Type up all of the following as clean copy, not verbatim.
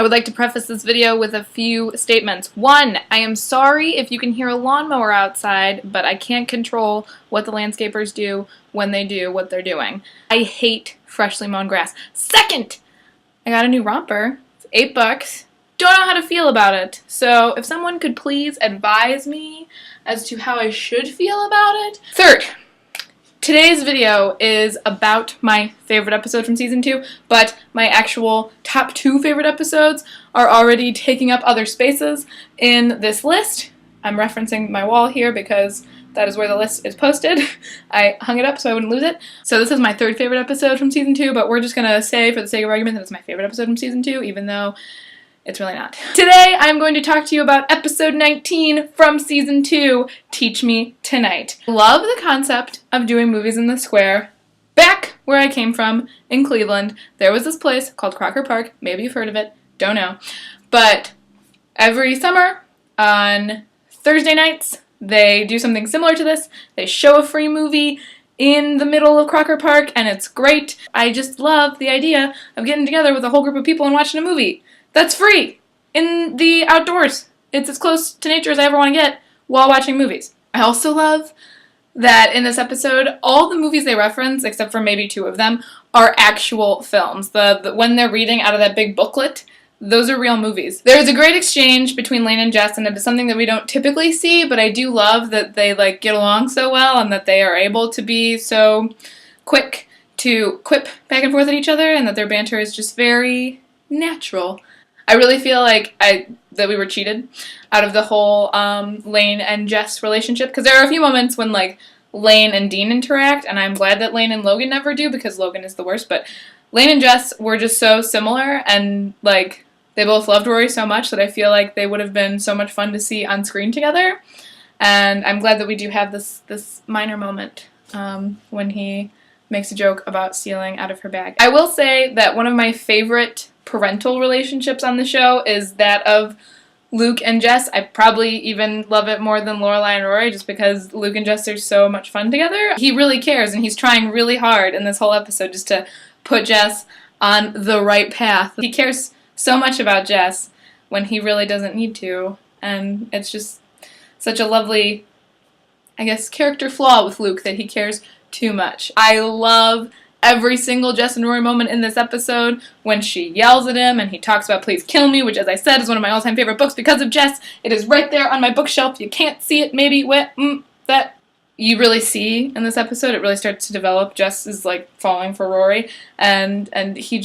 I would like to preface this video with a few statements. 1, I am sorry if you can hear a lawnmower outside, but I can't control what the landscapers do when they do what they're doing. I hate freshly mown grass. 2nd, I got a new romper. It's $8. Don't know how to feel about it. So if someone could please advise me as to how I should feel about it. 3rd, today's video is about my favorite episode from season 2, but my actual top 2 favorite episodes are already taking up other spaces in this list. I'm referencing my wall here because that is where the list is posted. I hung it up so I wouldn't lose it. So this is my 3rd favorite episode from season 2, but we're just gonna say for the sake of argument that it's my favorite episode from season 2, even though it's really not. Today, I'm going to talk to you about episode 19 from season 2, Teach Me Tonight. Love the concept of doing movies in the square. Back where I came from, in Cleveland, there was this place called Crocker Park. Maybe you've heard of it, don't know. But every summer, on Thursday nights, they do something similar to this. They show a free movie in the middle of Crocker Park, and it's great. I just love the idea of getting together with a whole group of people and watching a movie that's free in the outdoors. It's as close to nature as I ever want to get while watching movies. I also love that in this episode, all the movies they reference, except for maybe 2 of them, are actual films. When they're reading out of that big booklet, those are real movies. There's a great exchange between Lane and Jess, and it is something that we don't typically see, but I do love that they get along so well and that they are able to be so quick to quip back and forth at each other, and that their banter is just very natural. I really feel like that we were cheated out of the whole Lane and Jess relationship, because there are a few moments when Lane and Dean interact, and I'm glad that Lane and Logan never do, because Logan is the worst, but Lane and Jess were just so similar, and they both loved Rory so much that I feel like they would have been so much fun to see on screen together, and I'm glad that we do have this minor moment when he makes a joke about stealing out of her bag. I will say that one of my favorite parental relationships on the show is that of Luke and Jess. I probably even love it more than Lorelai and Rory, just because Luke and Jess are so much fun together. He really cares, and he's trying really hard in this whole episode just to put Jess on the right path. He cares so much about Jess when he really doesn't need to, and it's just such a lovely, I guess, character flaw with Luke that he cares too much. I love every single Jess and Rory moment in this episode when she yells at him and he talks about Please Kill Me, which, as I said, is one of my all-time favorite books because of Jess. It is right there on my bookshelf. You can't see it, maybe. That you really see in this episode. It really starts to develop. Jess is falling for Rory, and he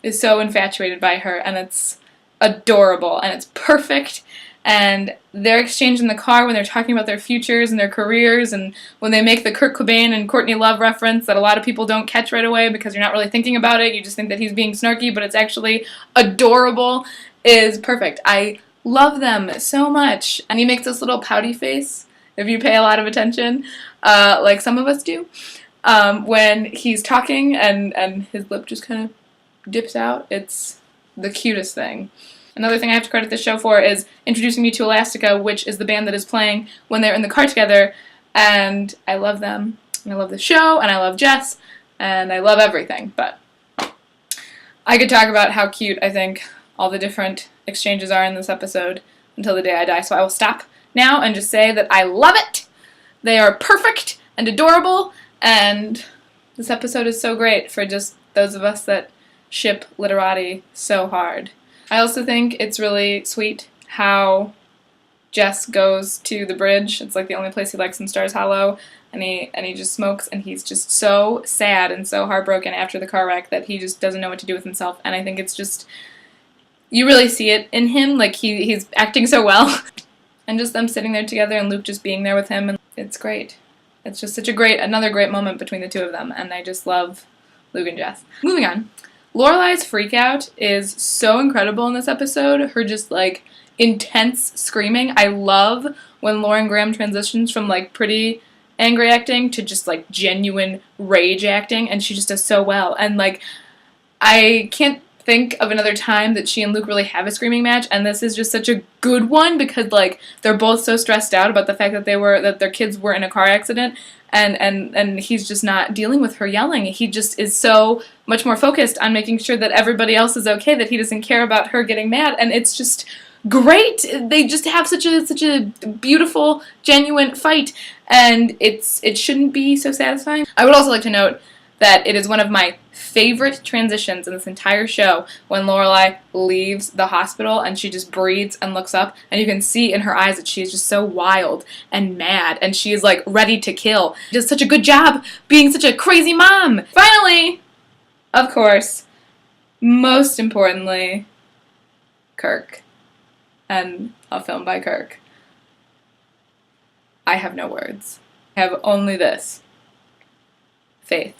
is so infatuated by her, and it's adorable and it's perfect. And their exchange in the car when they're talking about their futures and their careers, and when they make the Kurt Cobain and Courtney Love reference that a lot of people don't catch right away because you're not really thinking about it, you just think that he's being snarky, but it's actually adorable, is perfect. I love them so much. And he makes this little pouty face, if you pay a lot of attention, like some of us do, when he's talking and his lip just kind of dips out. It's the cutest thing. Another thing I have to credit this show for is introducing me to Elastica, which is the band that is playing when they're in the car together, and I love them, and I love the show, and I love Jess, and I love everything, but I could talk about how cute I think all the different exchanges are in this episode until the day I die, so I will stop now and just say that I love it. They are perfect and adorable, and this episode is so great for just those of us that ship literati so hard. I also think it's really sweet how Jess goes to the bridge. It's the only place he likes in Stars Hollow, and he just smokes, and he's just so sad and so heartbroken after the car wreck that he just doesn't know what to do with himself. And I think it's just, you really see it in him, he's acting so well. And just them sitting there together and Luke just being there with him, and it's great. It's just another great moment between the 2 of them, and I just love Luke and Jess. Moving on. Lorelai's freakout is so incredible in this episode. Her just intense screaming. I love when Lauren Graham transitions from pretty angry acting to just genuine rage acting, and she just does so well. And I can't think of another time that she and Luke really have a screaming match, and this is just such a good one because, like, they're both so stressed out about the fact that their kids were in a car accident, and he's just not dealing with her yelling. He just is so much more focused on making sure that everybody else is okay, that he doesn't care about her getting mad, and it's just great. They just have such a beautiful, genuine fight, and it shouldn't be so satisfying. I would also like to note that it is one of my favorite transitions in this entire show when Lorelai leaves the hospital and she just breathes and looks up, and you can see in her eyes that she is just so wild and mad, and she is like ready to kill. She does such a good job being such a crazy mom. Finally, of course, most importantly, Kirk. And a film by Kirk. I have no words. I have only this. Faith.